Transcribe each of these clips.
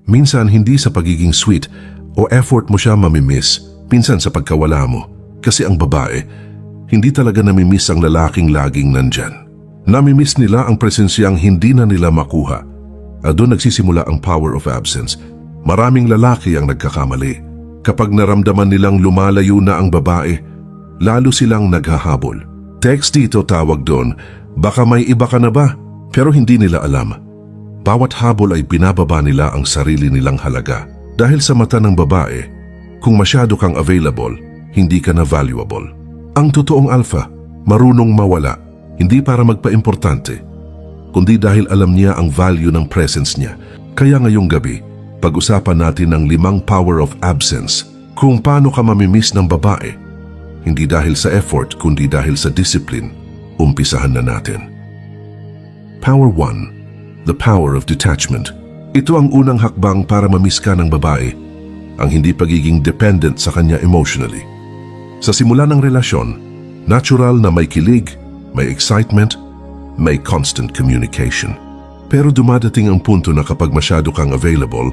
Minsan hindi sa pagiging sweet o effort mo siya mamimiss, minsan sa pagkawala mo. Kasi ang babae, hindi talaga namimiss ang lalaking laging nandyan. Namimiss nila ang presensyang hindi na nila makuha. At doon nagsisimula ang power of absence. Maraming lalaki ang nagkakamali. Kapag naramdaman nilang lumalayo na ang babae, lalo silang naghahabol. Text dito tawag doon, baka may iba ka na ba? Pero hindi nila alam. Bawat habol ay binababa nila ang sarili nilang halaga. Dahil sa mata ng babae, kung masyado kang available, hindi ka na valuable. Ang totoong alpha, marunong mawala, hindi para magpa-importante, kundi dahil alam niya ang value ng presence niya. Kaya ngayong gabi, pag-usapan natin ang 5 power of absence, kung paano ka mamimiss ng babae. Hindi dahil sa effort, kundi dahil sa discipline. Umpisahan na natin. Power 1. The power of detachment. Ito ang unang hakbang para mamiss ka ng babae, ang hindi pagiging dependent sa kanya emotionally. Sa simula ng relasyon, natural na may kilig, may excitement, may constant communication. Pero dumadating ang punto na kapag masyado kang available,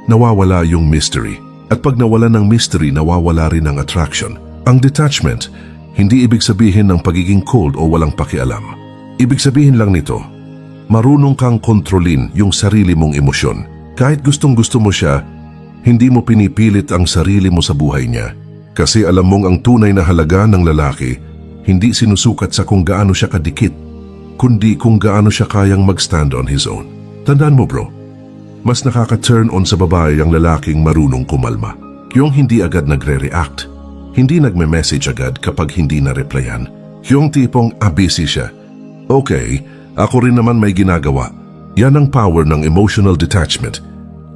nawawala yung mystery. At pag nawala ng mystery, nawawala rin ang attraction. Ang detachment, hindi ibig sabihin ng pagiging cold o walang pakialam. Ibig sabihin lang nito, marunong kang kontrolin yung sarili mong emosyon. Kahit gustong-gusto mo siya, hindi mo pinipilit ang sarili mo sa buhay niya. Kasi alam mong ang tunay na halaga ng lalaki, hindi sinusukat sa kung gaano siya kadikit, kundi kung gaano siya kayang mag-stand on his own. Tandaan mo bro, mas nakaka-turn on sa babae ang lalaking marunong kumalma. Yung hindi agad nagre-react, hindi nagme-message agad kapag hindi na-replyan. Yung tipong busy siya. Okay, ako rin naman may ginagawa. Yan ang power ng emotional detachment.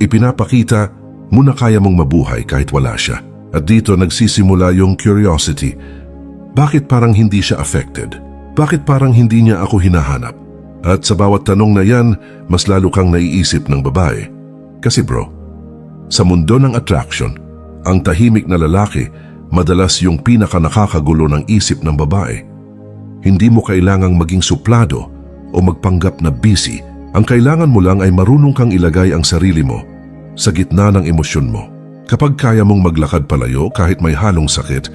Ipinapakita mo na kaya mong mabuhay kahit wala siya. At dito nagsisimula yung curiosity. Bakit parang hindi siya affected? Bakit parang hindi niya ako hinahanap? At sa bawat tanong na yan, mas lalo kang naiisip ng babae. Kasi bro, sa mundo ng attraction, ang tahimik na lalaki madalas yung pinaka nakakagulo ng isip ng babae. Hindi mo kailangang maging suplado o magpanggap na busy. Ang kailangan mo lang ay marunong kang ilagay ang sarili mo sa gitna ng emosyon mo. Kapag kaya mong maglakad palayo kahit may halong sakit,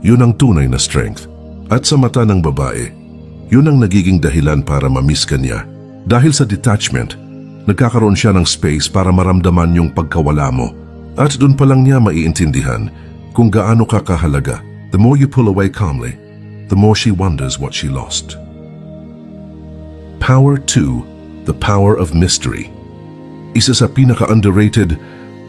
yun ang tunay na strength. At sa mata ng babae, yun ang nagiging dahilan para mamiss ka niya. Dahil sa detachment, nagkakaroon siya ng space para maramdaman yung pagkawala mo. At doon pa lang niya maiintindihan kung gaano ka kahalaga. The more you pull away calmly, the more she wonders what she lost. Power 2. The power of mystery. Isa sa pinaka-underrated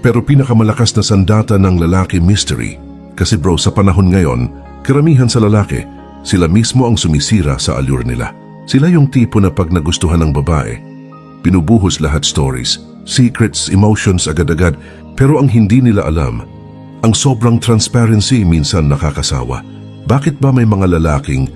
pero pinakamalakas na sandata ng lalaki mystery. Kasi bro, sa panahon ngayon, karamihan sa lalaki, sila mismo ang sumisira sa allure nila. Sila yung tipo na pag nagustuhan ng babae, pinubuhos lahat stories, secrets, emotions agad-agad. Pero ang hindi nila alam, ang sobrang transparency minsan nakakasawa. Bakit ba may mga lalaking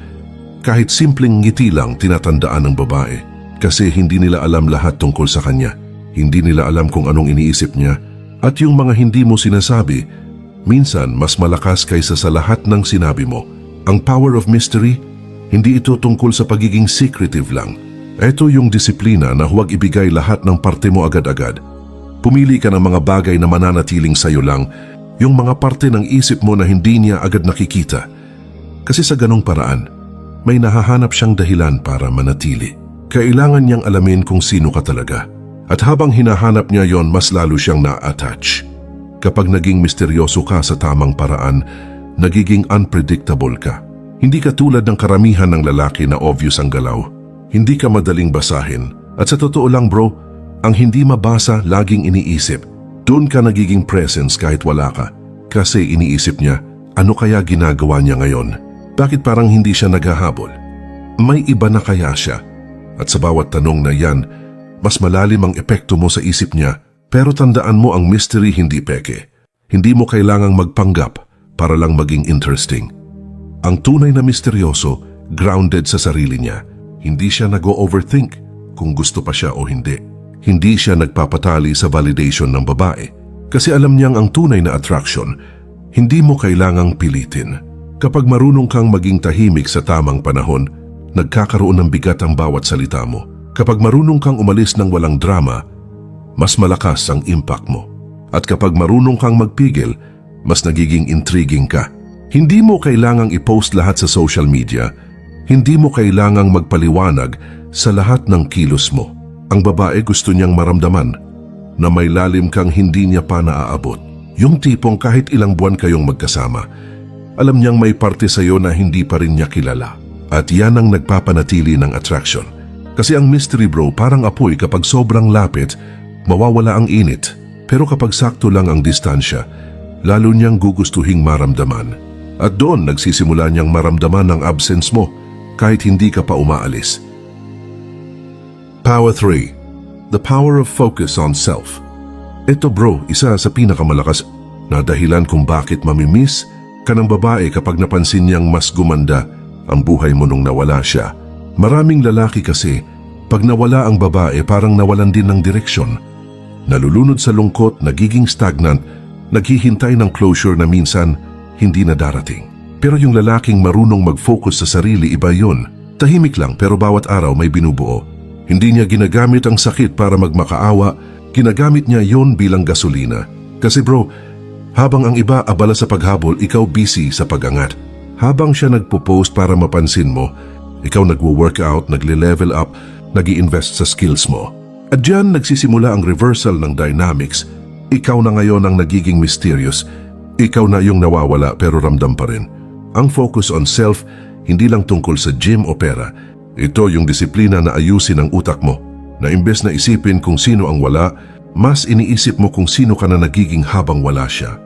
kahit simpleng ngiti lang tinatandaan ng babae? Kasi hindi nila alam lahat tungkol sa kanya. Hindi nila alam kung anong iniisip niya. At yung mga hindi mo sinasabi, minsan mas malakas kaysa sa lahat ng sinabi mo. Ang power of mystery, hindi ito tungkol sa pagiging secretive lang. Ito yung disiplina na huwag ibigay lahat ng parte mo agad-agad. Pumili ka ng mga bagay na mananatiling sayo lang, yung mga parte ng isip mo na hindi niya agad nakikita. Kasi sa ganong paraan, may nahahanap siyang dahilan para manatili. Kailangan niyang alamin kung sino ka talaga. At habang hinahanap niya yon, mas lalo siyang na-attach. Kapag naging misteryoso ka sa tamang paraan, nagiging unpredictable ka. Hindi ka tulad ng karamihan ng lalaki na obvious ang galaw. Hindi ka madaling basahin. At sa totoo lang bro, ang hindi mabasa laging iniisip. Doon ka nagiging presence kahit wala ka. Kasi iniisip niya, ano kaya ginagawa niya ngayon? Bakit parang hindi siya naghahabol? May iba na kaya siya? At sa bawat tanong na yan, mas malalim ang epekto mo sa isip niya. Pero tandaan mo, ang mystery hindi peke. Hindi mo kailangang magpanggap para lang maging interesting. Ang tunay na misteryoso, grounded sa sarili niya. Hindi siya nag-overthink kung gusto pa siya o hindi. Hindi siya nagpapatali sa validation ng babae. Kasi alam niyang ang tunay na attraction, hindi mo kailangang pilitin. Kapag marunong kang maging tahimik sa tamang panahon, nagkakaroon ng bigat ang bawat salita mo. Kapag marunong kang umalis ng walang drama, mas malakas ang impact mo. At kapag marunong kang magpigil, mas nagiging intriguing ka. Hindi mo kailangang i-post lahat sa social media. Hindi mo kailangang magpaliwanag sa lahat ng kilos mo. Ang babae gusto niyang maramdaman na may lalim kang hindi niya pa naaabot. Yung tipong kahit ilang buwan kayong magkasama, alam niyang may parte sa iyo na hindi pa rin niya kilala. At yan ang nagpapanatili ng attraction. Kasi ang mystery bro parang apoy, kapag sobrang lapit, mawawala ang init. Pero kapag sakto lang ang distansya, lalo niyang gugustuhing maramdaman. At doon nagsisimula niyang maramdaman ang absence mo kahit hindi ka pa umaalis. Power 3. The power of focus on self. Ito bro, isa sa pinakamalakas na dahilan kung bakit mamimiss ka ng babae kapag napansin niyang mas gumanda ang buhay mo nung nawala siya. Maraming lalaki kasi, pag nawala ang babae parang nawalan din ng direksyon. Nalulunod sa lungkot, nagiging stagnant, naghihintay ng closure na minsan hindi na darating. Pero yung lalaking marunong mag-focus sa sarili, iba yun. Tahimik lang pero bawat araw may binubuo. Hindi niya ginagamit ang sakit para magmakaawa, ginagamit niya yon bilang gasolina. Kasi bro, habang ang iba abala sa paghabol, ikaw busy sa pag-angat. Habang siya nagpo-post para mapansin mo, ikaw nagwo-workout, nagle-level up, nag-i-invest sa skills mo. At diyan nagsisimula ang reversal ng dynamics. Ikaw na ngayon ang nagiging mysterious. Ikaw na yung nawawala pero ramdam pa rin. Ang focus on self, hindi lang tungkol sa gym o pera. Ito yung disiplina na ayusin ang utak mo, na imbes na isipin kung sino ang wala, mas iniisip mo kung sino ka na nagiging habang wala siya.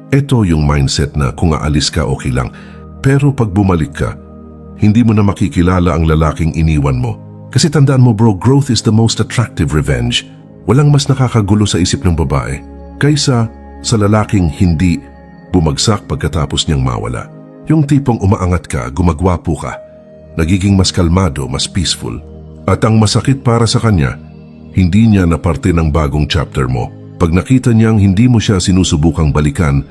Ito yung mindset na kung aalis ka okay lang, pero pag bumalik ka, hindi mo na makikilala ang lalaking iniwan mo. Kasi tandaan mo bro, growth is the most attractive revenge. Walang mas nakakagulo sa isip ng babae kaysa sa lalaking hindi bumagsak pagkatapos niyang mawala. Yung tipong umaangat ka, gumagwapo ka, nagiging mas kalmado, mas peaceful. At ang masakit para sa kanya, hindi niya na parte ng bagong chapter mo. Pag nakita niyang hindi mo siya sinusubukang balikan,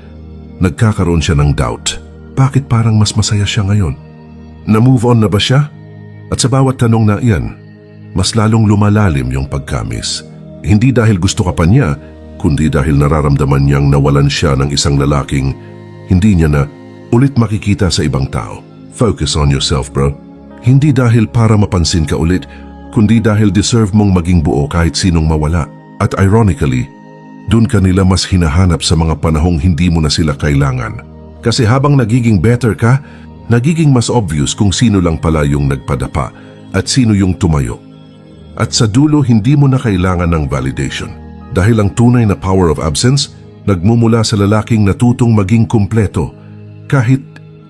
nagkakaroon siya ng doubt. Bakit parang mas masaya siya ngayon? Na-move on na ba siya? At sa bawat tanong na iyan, mas lalong lumalalim yung pagkamis. Hindi dahil gusto ka pa niya, kundi dahil nararamdaman niyang nawalan siya ng isang lalaking hindi niya na ulit makikita sa ibang tao. Focus on yourself bro. Hindi dahil para mapansin ka ulit, kundi dahil deserve mong maging buo kahit sinong mawala. At ironically, dun ka nila mas hinahanap sa mga panahong hindi mo na sila kailangan. Kasi habang nagiging better ka, nagiging mas obvious kung sino lang pala yung nagpadapa at sino yung tumayo. At sa dulo, hindi mo na kailangan ng validation. Dahil ang tunay na power of absence, nagmumula sa lalaking natutong maging kumpleto kahit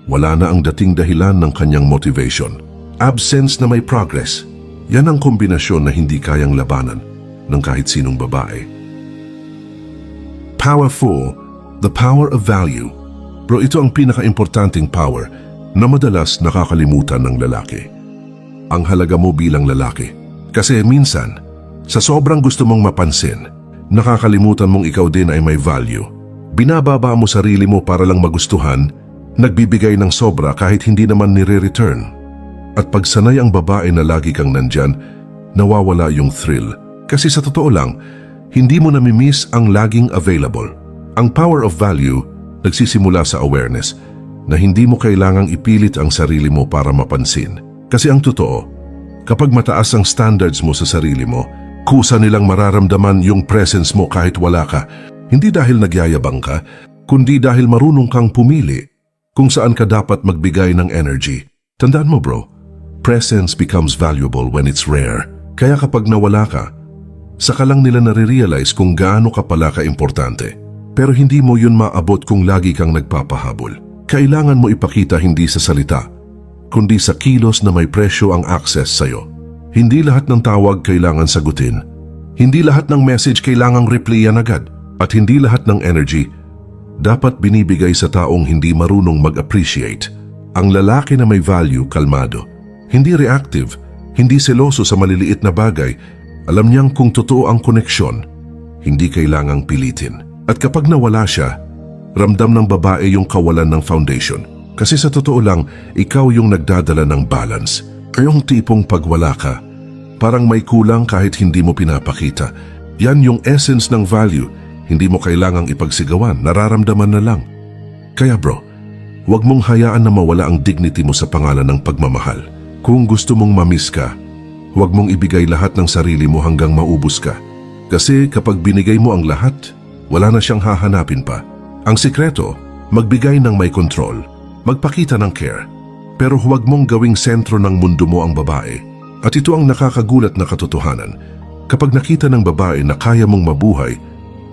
wala na ang dating dahilan ng kanyang motivation. Absence na may progress. Yan ang kombinasyon na hindi kayang labanan ng kahit sinong babae. Power 4. The power of value. Bro, ito ang pinaka-importanting power na madalas nakakalimutan ng lalaki. Ang halaga mo bilang lalaki. Kasi minsan, sa sobrang gusto mong mapansin, nakakalimutan mong ikaw din ay may value. Binababa mo sarili mo para lang magustuhan, nagbibigay ng sobra kahit hindi naman nire-return. At pag sanay ang babae na lagi kang nandyan, nawawala yung thrill. Kasi sa totoo lang, hindi mo namimiss ang laging available. Ang power of value nagsisimula sa awareness na hindi mo kailangang ipilit ang sarili mo para mapansin. Kasi ang totoo, kapag mataas ang standards mo sa sarili mo, kusa nilang mararamdaman yung presence mo kahit wala ka. Hindi dahil nagyayabang ka, kundi dahil marunong kang pumili kung saan ka dapat magbigay ng energy. Tandaan mo bro, presence becomes valuable when it's rare. Kaya kapag nawala ka, saka lang nila nare-realize kung gaano ka pala ka-importante. Pero hindi mo yun maabot kung lagi kang nagpapahabol. Kailangan mo ipakita hindi sa salita, kundi sa kilos na may presyo ang access sa'yo. Hindi lahat ng tawag kailangan sagutin. Hindi lahat ng message kailangang replyan agad. At hindi lahat ng energy dapat binibigay sa taong hindi marunong mag-appreciate. Ang lalaki na may value, kalmado. Hindi reactive, hindi seloso sa maliliit na bagay. Alam niyang kung totoo ang koneksyon, hindi kailangang pilitin. At kapag nawala siya, ramdam ng babae yung kawalan ng foundation. Kasi sa totoo lang, ikaw yung nagdadala ng balance. Yung tipong pag wala ka, parang may kulang kahit hindi mo pinapakita. Yan yung essence ng value. Hindi mo kailangang ipagsigawan, nararamdaman na lang. Kaya bro, huwag mong hayaan na mawala ang dignity mo sa pangalan ng pagmamahal. Kung gusto mong mamiss ka, huwag mong ibigay lahat ng sarili mo hanggang maubos ka. Kasi kapag binigay mo ang lahat, wala na siyang hahanapin pa. Ang sikreto, magbigay ng may control, magpakita ng care, pero huwag mong gawing sentro ng mundo mo ang babae. At ito ang nakakagulat na katotohanan. Kapag nakita ng babae na kaya mong mabuhay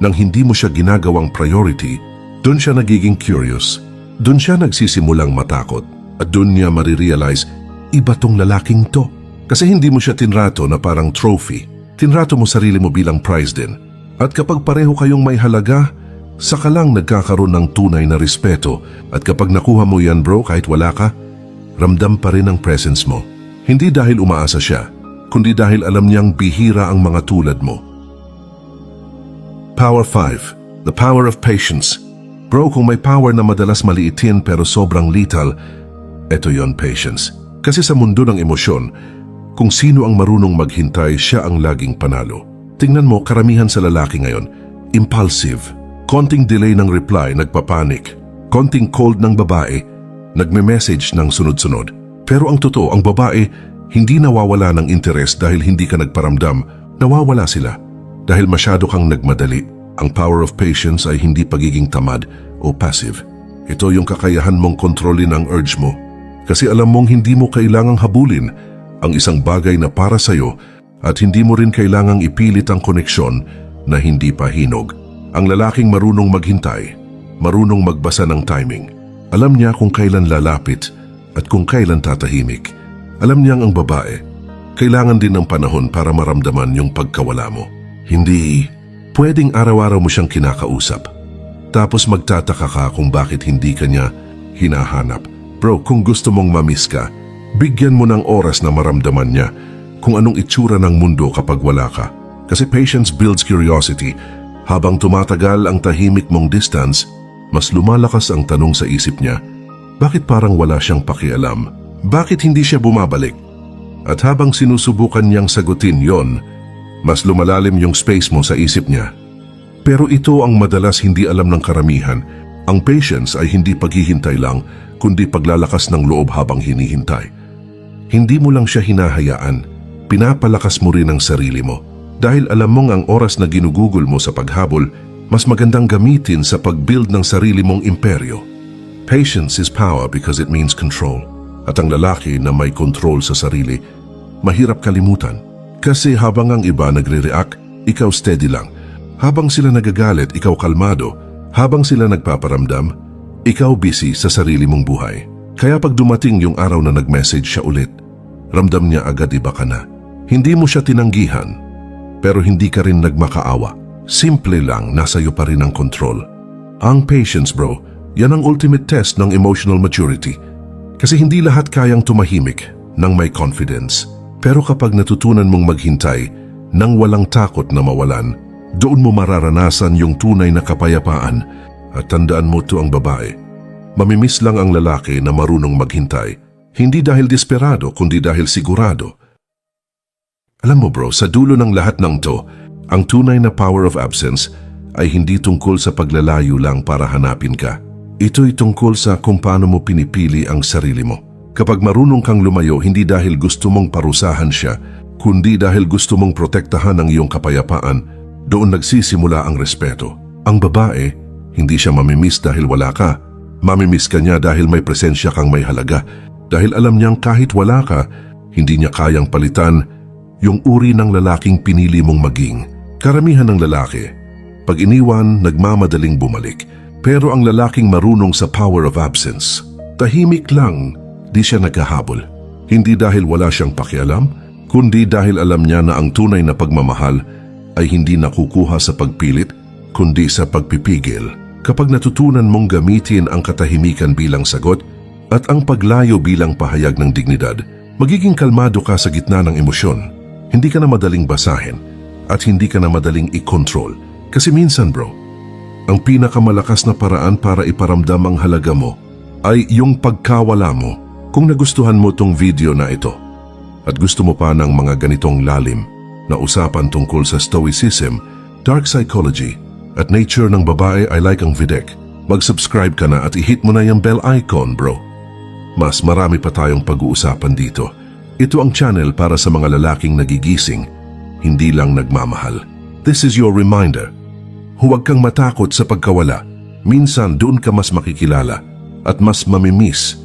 nang hindi mo siya ginagawang priority, doon siya nagiging curious. Doon siya nagsisimulang matakot. At doon niya marirealize, iba tong lalaking to. Kasi hindi mo siya tinrato na parang trophy. Tinrato mo sarili mo bilang prize din. At kapag pareho kayong may halaga, saka lang nagkakaroon ng tunay na respeto. At kapag nakuha mo yan bro, kahit wala ka, ramdam pa rin ang presence mo. Hindi dahil umaasa siya, kundi dahil alam niyang bihira ang mga tulad mo. Power 5. The power of patience. Bro, kung may power na madalas maliitin pero sobrang lethal, eto yon, patience. Kasi sa mundo ng emosyon, kung sino ang marunong maghintay, siya ang laging panalo. Tingnan mo, karamihan sa lalaki ngayon, impulsive. Konting delay ng reply, nagpapanik. Konting cold ng babae, nagme-message ng sunod-sunod. Pero ang totoo, ang babae, hindi nawawala ng interes dahil hindi ka nagparamdam. Nawawala sila dahil masyado kang nagmadali. Ang power of patience ay hindi pagiging tamad o passive. Ito yung kakayahan mong kontrolin ang urge mo. Kasi alam mong hindi mo kailangang habulin ang isang bagay na para sa'yo at hindi mo rin kailangang ipilit ang koneksyon na hindi pa hinog. Ang lalaking marunong maghintay, marunong magbasa ng timing. Alam niya kung kailan lalapit at kung kailan tatahimik. Alam niyang ang babae, kailangan din ng panahon para maramdaman yung pagkawala mo. Hindi pwedeng araw-araw mo siyang kinakausap. Tapos magtataka ka kung bakit hindi ka niya hinahanap. Bro, kung gusto mong mamiss ka, bigyan mo ng oras na maramdaman niya kung anong itsura ng mundo kapag wala ka. Kasi patience builds curiosity. Habang tumatagal ang tahimik mong distance, mas lumalakas ang tanong sa isip niya, bakit parang wala siyang pakialam? Bakit hindi siya bumabalik? At habang sinusubukan niyang sagutin yon, mas lumalalim yung space mo sa isip niya. Pero ito ang madalas hindi alam ng karamihan. Ang patience ay hindi paghihintay lang, kundi paglalakas ng loob habang hinihintay. Hindi mo lang siya hinahayaan, pinapalakas mo rin ang sarili mo. Dahil alam mong ang oras na ginugugol mo sa paghabol, mas magandang gamitin sa pag-build ng sarili mong imperyo. Patience is power because it means control. At ang lalaki na may control sa sarili, mahirap kalimutan. Kasi habang ang iba nagre-react, ikaw steady lang. Habang sila nagagalit, ikaw kalmado. Habang sila nagpaparamdam, ikaw busy sa sarili mong buhay. Kaya pag dumating yung araw na nag-message siya ulit, ramdam niya agad iba ka na. Hindi mo siya tinanggihan, pero hindi ka rin nagmakaawa. Simple lang, nasa iyo pa rin ang control. Ang patience bro, yan ang ultimate test ng emotional maturity. Kasi hindi lahat kayang tumahimik ng may confidence. Pero kapag natutunan mong maghintay nang walang takot na mawalan, doon mo mararanasan yung tunay na kapayapaan. At tandaan mo to ang babae. Mamimiss lang ang lalaki na marunong maghintay. Hindi dahil desperado, kundi dahil sigurado. Alam mo bro, sa dulo ng lahat ng to, ang tunay na power of absence ay hindi tungkol sa paglalayo lang para hanapin ka. Ito'y tungkol sa kung paano mo pinipili ang sarili mo. Kapag marunong kang lumayo, hindi dahil gusto mong parusahan siya, kundi dahil gusto mong protektahan ang iyong kapayapaan, doon nagsisimula ang respeto. Ang babae, hindi siya mamimiss dahil wala ka. Mamimiss ka niya dahil may presensya kang may halaga. Dahil alam niyang kahit wala ka, hindi niya kayang palitan yung uri ng lalaking pinili mong maging. Karamihan ng lalaki, pag iniwan, nagmamadaling bumalik. Pero ang lalaking marunong sa power of absence, tahimik lang, di siya naghahabol. Hindi dahil wala siyang pakialam, kundi dahil alam niya na ang tunay na pagmamahal ay hindi nakukuha sa pagpilit, kundi sa pagpipigil. Kapag natutunan mong gamitin ang katahimikan bilang sagot at ang paglayo bilang pahayag ng dignidad, magiging kalmado ka sa gitna ng emosyon. Hindi ka na madaling basahin at hindi ka na madaling i-control. Kasi minsan bro, ang pinakamalakas na paraan para iparamdam ang halaga mo ay yung pagkawala mo. Kung nagustuhan mo tong video na ito at gusto mo pa ng mga ganitong lalim na usapan tungkol sa stoicism dark psychology, at nature ng babae I like ang Videk. Mag-subscribe ka na at i-hit mo na yung bell icon, bro. Mas marami pa tayong pag-uusapan dito. Ito ang channel para sa mga lalaking nagigising, hindi lang nagmamahal. This is your reminder. Huwag kang matakot sa pagkawala. Minsan doon ka mas makikilala at mas mamimiss